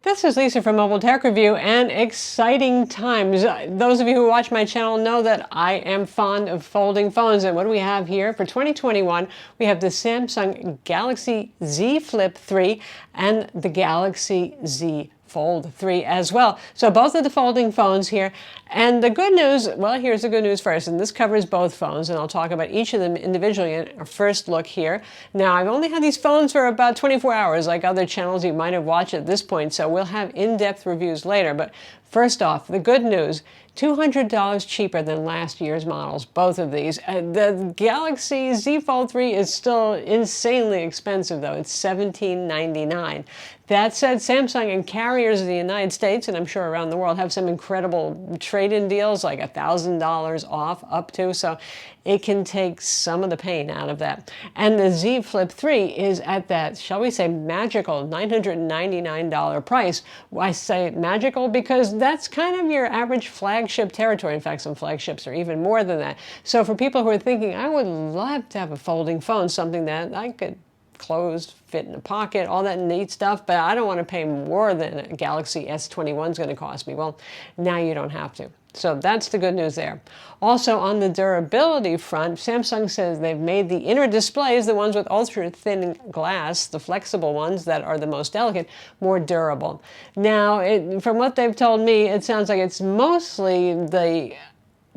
This is Lisa from Mobile Tech Review, and exciting times. Those of you who watch my channel know that I am fond of folding phones. And what do we have here? For 2021, we have the Samsung Galaxy Z Flip 3 and the Galaxy Z Fold 3 as well. So both of the folding phones here. And the good news, well, here's the good news first, and this covers both phones, and I'll talk about each of them individually in our first look here. Now, I've only had these phones for about 24 hours, like other channels you might have watched at this point, so we'll have in-depth reviews later. But first off, the good news, $200 cheaper than last year's models, both of these. The Galaxy Z Fold 3 is still insanely expensive, though. It's $1799. That said, Samsung and carriers in the United States, and I'm sure around the world, have some incredible trade-in deals, like $1,000 off up to, so it can take some of the pain out of that. And the Z Flip 3 is at that, shall we say, magical $999 price. I say magical because that's kind of your average flagship territory. In fact, some flagships are even more than that. So for people who are thinking, I would love to have a folding phone, something that I could close, fit in a pocket, all that neat stuff, but I don't want to pay more than a Galaxy S21 is going to cost me. Well, now you don't have to. So that's the good news there. Also, on the durability front, Samsung says they've made the inner displays, the ones with ultra-thin glass, the flexible ones that are the most delicate, more durable. Now, from what they've told me, it sounds like it's mostly the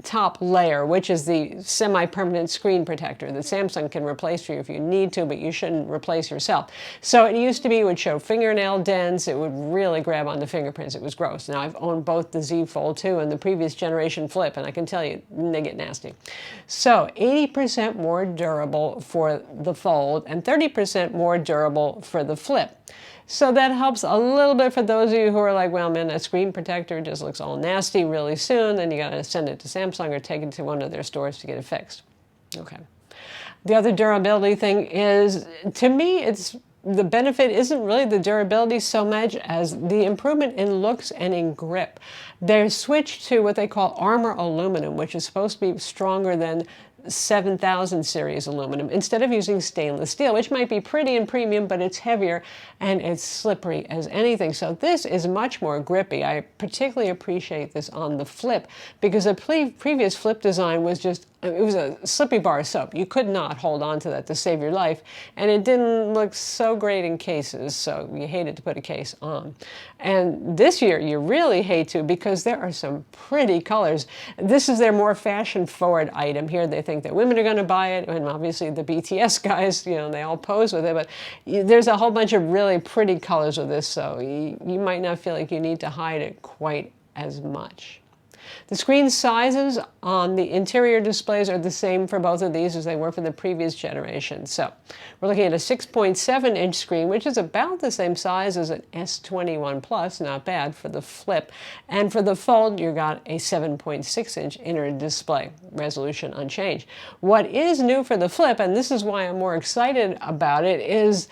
top layer, which is the semi-permanent screen protector that Samsung can replace for you if you need to, but you shouldn't replace yourself. So it used to be it would show fingernail dents, it would really grab onto fingerprints, it was gross. Now I've owned both the Z Fold 2 and the previous generation Flip, and I can tell you, they get nasty. So 80% more durable for the Fold and 30% more durable for the Flip. So that helps a little bit for those of you who are like, well, man, that screen protector just looks all nasty really soon. Then you got to send it to Samsung or take it to one of their stores to get it fixed. Okay. The other durability thing is, to me, the benefit isn't really the durability so much as the improvement in looks and in grip. They're switched to what they call armor aluminum, which is supposed to be stronger than 7000 series aluminum, instead of using stainless steel, which might be pretty and premium, but it's heavier and it's slippery as anything. So this is much more grippy. I particularly appreciate this on the Flip because the previous Flip design was just, it was a slippy bar of soap. You could not hold on to that to save your life, and it didn't look so great in cases, so you hated to put a case on. And this year you really hate to because there are some pretty colors. This is their more fashion-forward item here. They think that women are going to buy it, and obviously the BTS guys, you know, they all pose with it, but there's a whole bunch of really pretty colors with this, so you might not feel like you need to hide it quite as much. The screen sizes on the interior displays are the same for both of these as they were for the previous generation. So we're looking at a 6.7-inch screen, which is about the same size as an S21 Plus, not bad for the Flip. And for the Fold, you got a 7.6-inch inner display, resolution unchanged. What is new for the Flip, and this is why I'm more excited about it, is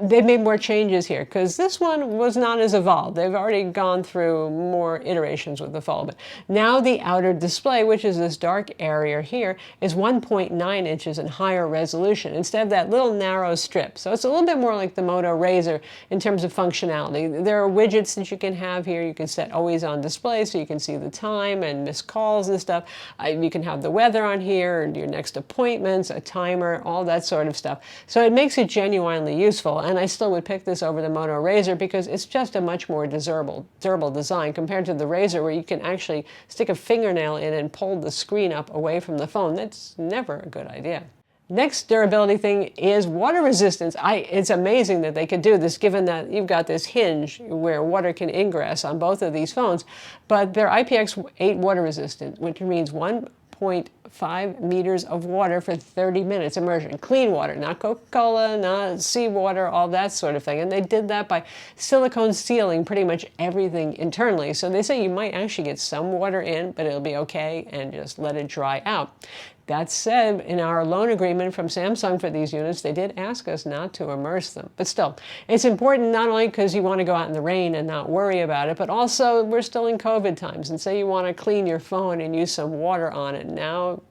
they've made more changes here because this one was not as evolved. They've already gone through more iterations with the Fold. But now the outer display, which is this dark area here, is 1.9 inches in higher resolution instead of that little narrow strip. So it's a little bit more like the Moto Razr in terms of functionality. There are widgets that you can have here. You can set always on display so you can see the time and missed calls and stuff. You can have the weather on here, your next appointments, a timer, all that sort of stuff. So it makes it genuinely useful. And I still would pick this over the Moto Razr because it's just a much more durable design compared to the Razr, where you can actually stick a fingernail in and pull the screen up away from the phone. That's never a good idea. Next durability thing is water resistance. It's amazing that they could do this given that you've got this hinge where water can ingress on both of these phones, but they're IPX8 water resistant, which means 1.5 meters of water for 30 minutes immersion. Clean water, not Coca-Cola, not seawater, all that sort of thing. And they did that by silicone sealing pretty much everything internally. So they say you might actually get some water in, but it'll be okay, and just let it dry out. That said, in our loan agreement from Samsung for these units, they did ask us not to immerse them. But still, it's important not only because you want to go out in the rain and not worry about it, but also we're still in COVID times, and say you want to clean your phone and use some water on it. Now,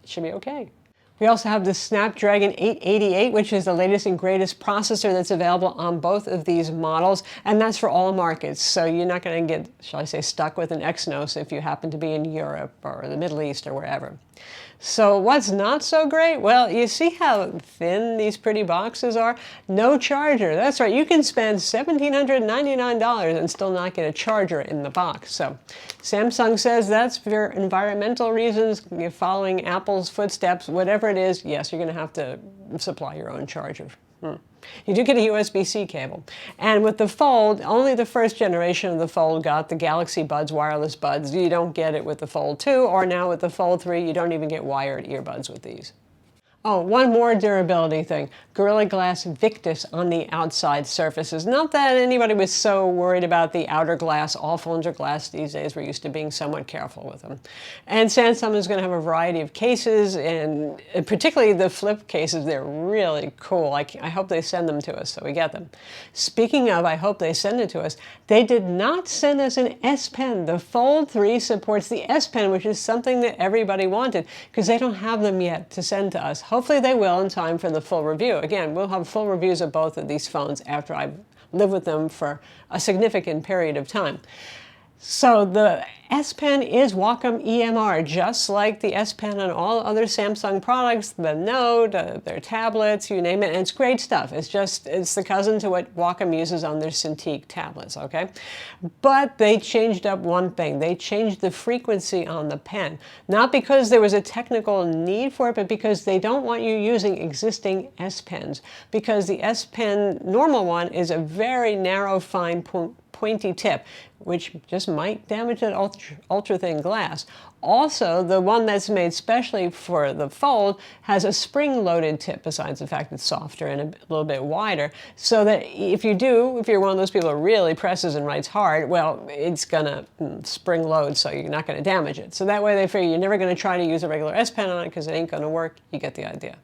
it should be okay. We also have the Snapdragon 888, which is the latest and greatest processor that's available on both of these models, and that's for all markets. So you're not going to get, shall I say, stuck with an Exynos if you happen to be in Europe or the Middle East or wherever. So what's not so great? Well, you see how thin these pretty boxes are? No charger. That's right. You can spend $1,799 and still not get a charger in the box. So Samsung says that's for environmental reasons. You're following Apple's footsteps, whatever it is. Yes, you're going to have to supply your own charger. You do get a USB-C cable. And with the Fold, only the first generation of the Fold got the Galaxy Buds, wireless buds. You don't get it with the Fold 2, or now with the Fold 3, you don't even get wired earbuds with these. Oh, one more durability thing. Gorilla Glass Victus on the outside surfaces. Not that anybody was so worried about the outer glass. All phones are glass these days. We're used to being somewhat careful with them. And Samsung is going to have a variety of cases, and particularly the flip cases. They're really cool. I hope they send them to us so we get them. Speaking of, I hope they send it to us. They did not send us an S Pen. The Fold 3 supports the S Pen, which is something that everybody wanted, because they don't have them yet to send to us. Hopefully they will in time for the full review. Again, we'll have full reviews of both of these phones after I've lived with them for a significant period of time. So the S Pen is Qualcomm EMR, just like the S Pen on all other Samsung products, the Note, their tablets, you name it, and it's great stuff. It's the cousin to what Qualcomm uses on their Cintiq tablets, okay? But they changed up one thing. They changed the frequency on the pen. Not because there was a technical need for it, but because they don't want you using existing S Pens. Because the S Pen normal one is a very narrow, fine, pointy tip, which just might damage that ultra-thin glass. Also, the one that's made specially for the Fold has a spring-loaded tip, besides the fact it's softer and a little bit wider, so that if you're one of those people who really presses and writes hard, well, it's gonna spring load, so you're not gonna damage it. So that way they figure you're never gonna try to use a regular S Pen on it because it ain't gonna work. You get the idea.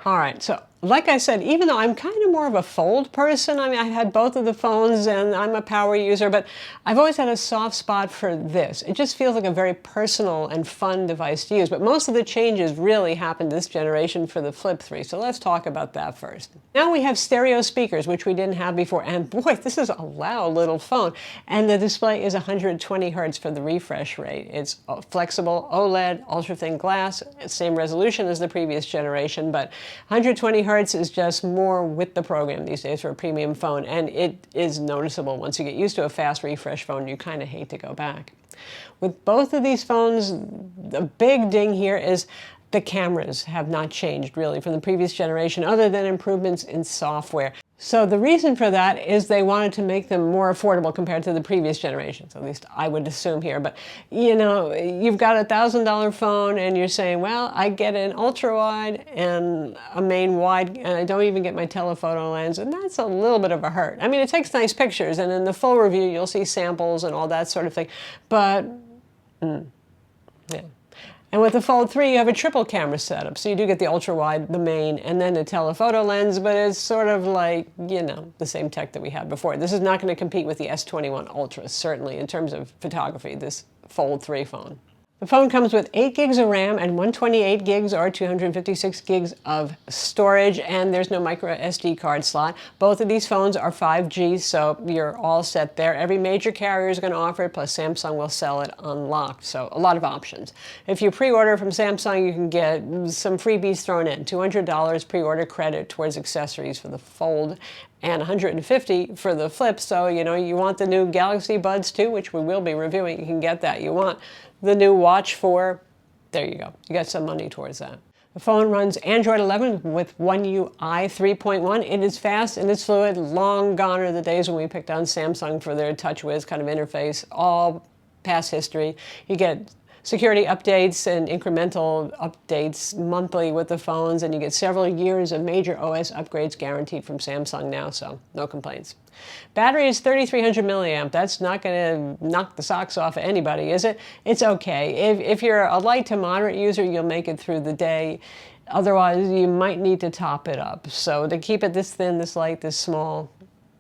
All right, so like I said, even though I'm kind of more of a Fold person, I mean, I've had both of the phones and I'm a power user, but I've always had a soft spot for this. It just feels like a very personal and fun device to use, but most of the changes really happened this generation for the Flip 3, so let's talk about that first. Now we have stereo speakers, which we didn't have before, and boy, this is a loud little phone, and the display is 120 Hertz for the refresh rate. It's flexible OLED, ultra-thin glass, same resolution as the previous generation, but 120 Hertz is just more with the program these days for a premium phone, and it is noticeable. Once you get used to a fast refresh phone, you kind of hate to go back. With both of these phones, the big ding here is the cameras have not changed really from the previous generation, other than improvements in software. So the reason for that is they wanted to make them more affordable compared to the previous generations, at least I would assume here. But, you know, you've got a $1,000 phone and you're saying, well, I get an ultra-wide and a main wide, and I don't even get my telephoto lens, and that's a little bit of a hurt. I mean, it takes nice pictures, and in the full review, you'll see samples and all that sort of thing. But, yeah. And with the Fold 3, you have a triple camera setup. So you do get the ultra-wide, the main, and then the telephoto lens, but it's sort of like, you know, the same tech that we had before. This is not going to compete with the S21 Ultra, certainly, in terms of photography, this Fold 3 phone. The phone comes with 8 gigs of RAM and 128 gigs or 256 gigs of storage, and there's no micro SD card slot. Both of these phones are 5G, so you're all set there. Every major carrier is going to offer it, plus Samsung will sell it unlocked, so a lot of options. If you pre-order from Samsung, you can get some freebies thrown in. $200 pre-order credit towards accessories for the Fold, and $150 for the Flip, so you know, you want the new Galaxy Buds 2, which we will be reviewing, you can get that. You want the new Watch 4, there you go. You got some money towards that. The phone runs Android 11 with One UI 3.1. It is fast and it's fluid. Long gone are the days when we picked on Samsung for their TouchWiz kind of interface. All past history. You get security updates and incremental updates monthly with the phones, and you get several years of major OS upgrades guaranteed from Samsung now, so no complaints. Battery is 3,300 milliamp. That's not going to knock the socks off of anybody, is it? It's okay. If you're a light to moderate user, you'll make it through the day. Otherwise, you might need to top it up. So to keep it this thin, this light, this small,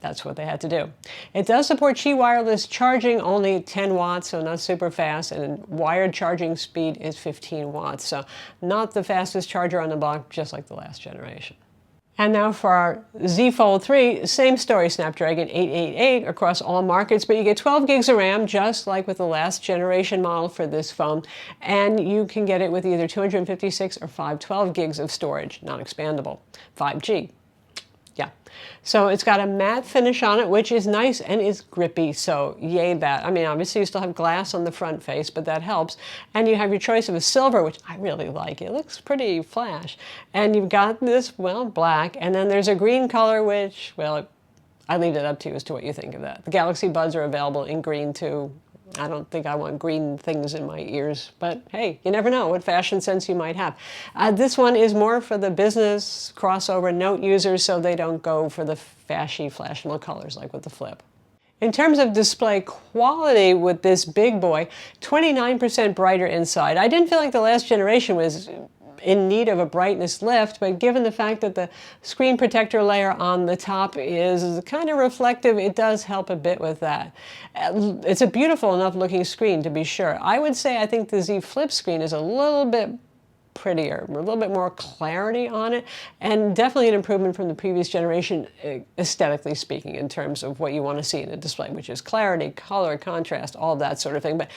that's what they had to do. It does support Qi wireless charging, only 10 watts, so not super fast, and wired charging speed is 15 watts, so not the fastest charger on the block, just like the last generation. And now for our Z Fold 3, same story, Snapdragon 888 across all markets, but you get 12 gigs of RAM, just like with the last generation model for this phone, and you can get it with either 256 or 512 gigs of storage, non-expandable, 5G. Yeah, so it's got a matte finish on it, which is nice and is grippy, so yay that. I mean, obviously you still have glass on the front face, but that helps. And you have your choice of a silver, which I really like. It looks pretty flash. And you've got this, well, black, and then there's a green color, which, well, I leave it up to you as to what you think of that. The Galaxy Buds are available in green too. I don't think I want green things in my ears, but hey, you never know what fashion sense you might have. This one is more for the business crossover note users, so they don't go for the fashy, fashionable colors like with the Flip. In terms of display quality with this big boy, 29% brighter inside. I didn't feel like the last generation was in need of a brightness lift, but given the fact that the screen protector layer on the top is kind of reflective, it does help a bit with that. It's a beautiful enough looking screen, to be sure. I would say I think the Z Flip screen is a little bit prettier, a little bit more clarity on it, and definitely an improvement from the previous generation, aesthetically speaking, in terms of what you want to see in a display, which is clarity, color, contrast, all that sort of thing, but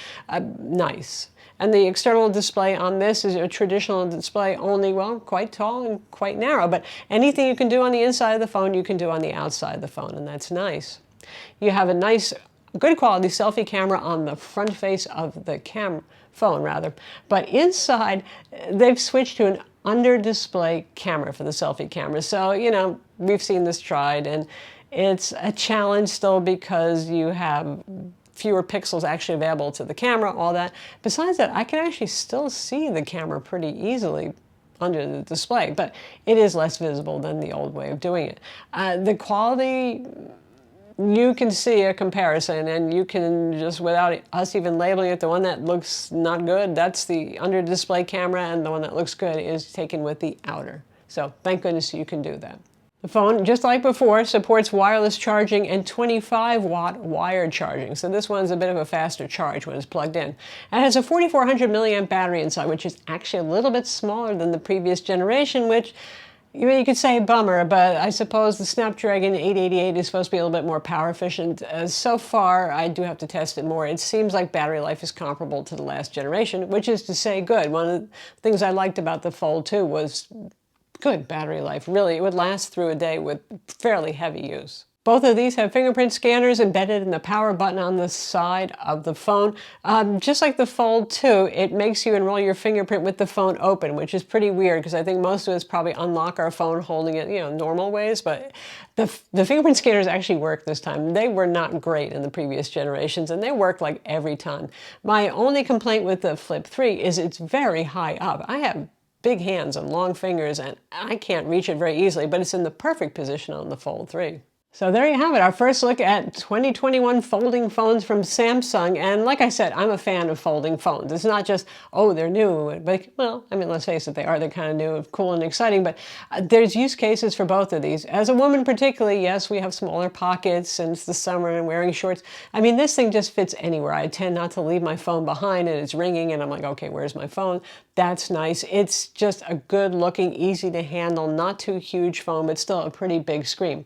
nice. And the external display on this is a traditional display, only, well, quite tall and quite narrow. But anything you can do on the inside of the phone, you can do on the outside of the phone, and that's nice. You have a nice, good quality selfie camera on the front face of the phone, rather. But inside, they've switched to an under-display camera for the selfie camera. So, you know, we've seen this tried, and it's a challenge still because you have fewer pixels actually available to the camera, all that. Besides that, I can actually still see the camera pretty easily under the display, but it is less visible than the old way of doing it. The quality, you can see a comparison, and you can just, without us even labeling it, the one that looks not good, that's the under display camera, and the one that looks good is taken with the outer. So thank goodness you can do that. The phone, just like before, supports wireless charging and 25-watt wired charging. So this one's a bit of a faster charge when it's plugged in. And it has a 4,400 milliamp battery inside, which is actually a little bit smaller than the previous generation, which you could say bummer, but I suppose the Snapdragon 888 is supposed to be a little bit more power efficient. So far, I do have to test it more. It seems like battery life is comparable to the last generation, which is to say good. One of the things I liked about the Fold 2 was good battery life. Really, it would last through a day with fairly heavy use. Both of these have fingerprint scanners embedded in the power button on the side of the phone. Just like the Fold 2, it makes you enroll your fingerprint with the phone open, which is pretty weird because I think most of us probably unlock our phone holding it, you know, normal ways, but the fingerprint scanners actually work this time. They were not great in the previous generations, and they work like every time. My only complaint with the Flip 3 is it's very high up. I have big hands and long fingers, and I can't reach it very easily, but it's in the perfect position on the Fold 3. So there you have it, our first look at 2021 folding phones from Samsung. And like I said, I'm a fan of folding phones. It's not just, oh, they're new, but, well, I mean, let's face it, they're kind of new, cool and exciting, but there's use cases for both of these. As a woman particularly, yes, we have smaller pockets and it's the summer and wearing shorts. I mean, this thing just fits anywhere. I tend not to leave my phone behind and it's ringing and I'm like, okay, where's my phone? That's nice. It's just a good looking, easy to handle, not too huge phone, but still a pretty big screen.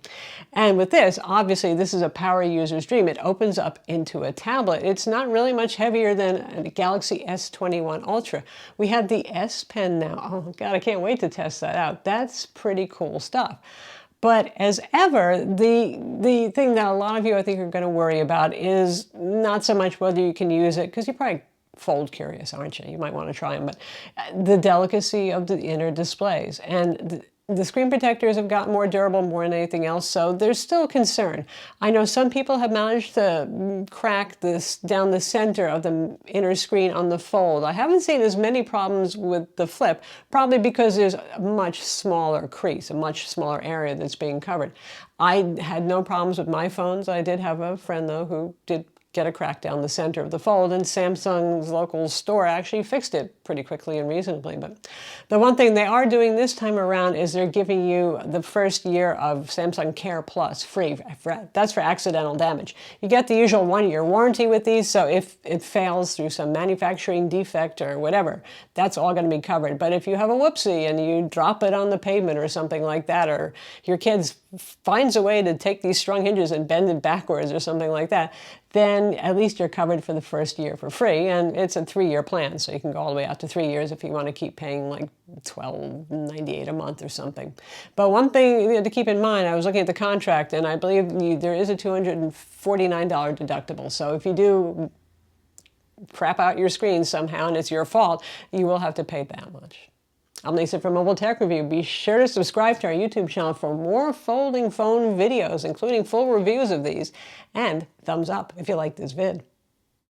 And with this, obviously, this is a power user's dream. It opens up into a tablet. It's not really much heavier than a Galaxy S21 Ultra. We have the S Pen now. Oh, God, I can't wait to test that out. That's pretty cool stuff. But as ever, the thing that a lot of you, I think, are going to worry about is not so much whether you can use it, because you're probably fold curious, aren't you? You might want to try them, but the delicacy of the inner displays. And the screen protectors have gotten more durable more than anything else, so there's still concern. I know some people have managed to crack this down the center of the inner screen on the Fold. I haven't seen as many problems with the Flip, probably because there's a much smaller crease, a much smaller area that's being covered. I had no problems with my phones. I did have a friend, though, who did get a crack down the center of the fold, and Samsung's local store actually fixed it pretty quickly and reasonably. But the one thing they are doing this time around is they're giving you the first year of Samsung Care Plus free. That's for accidental damage. You get the usual 1-year warranty with these, so if it fails through some manufacturing defect or whatever, that's all going to be covered. But if you have a whoopsie and you drop it on the pavement or something like that, or your kid finds a way to take these strung hinges and bend it backwards or something like that, then at least you're covered for the first year for free. And it's a 3-year plan, so you can go all the way out to 3 years if you want to keep paying like $12.98 a month or something. But one thing to keep in mind, I was looking at the contract, and I believe there is a $249 deductible. So if you do crap out your screen somehow and it's your fault, you will have to pay that much. I'm Lisa from Mobile Tech Review. Be sure to subscribe to our YouTube channel for more folding phone videos, including full reviews of these, and thumbs up if you like this vid.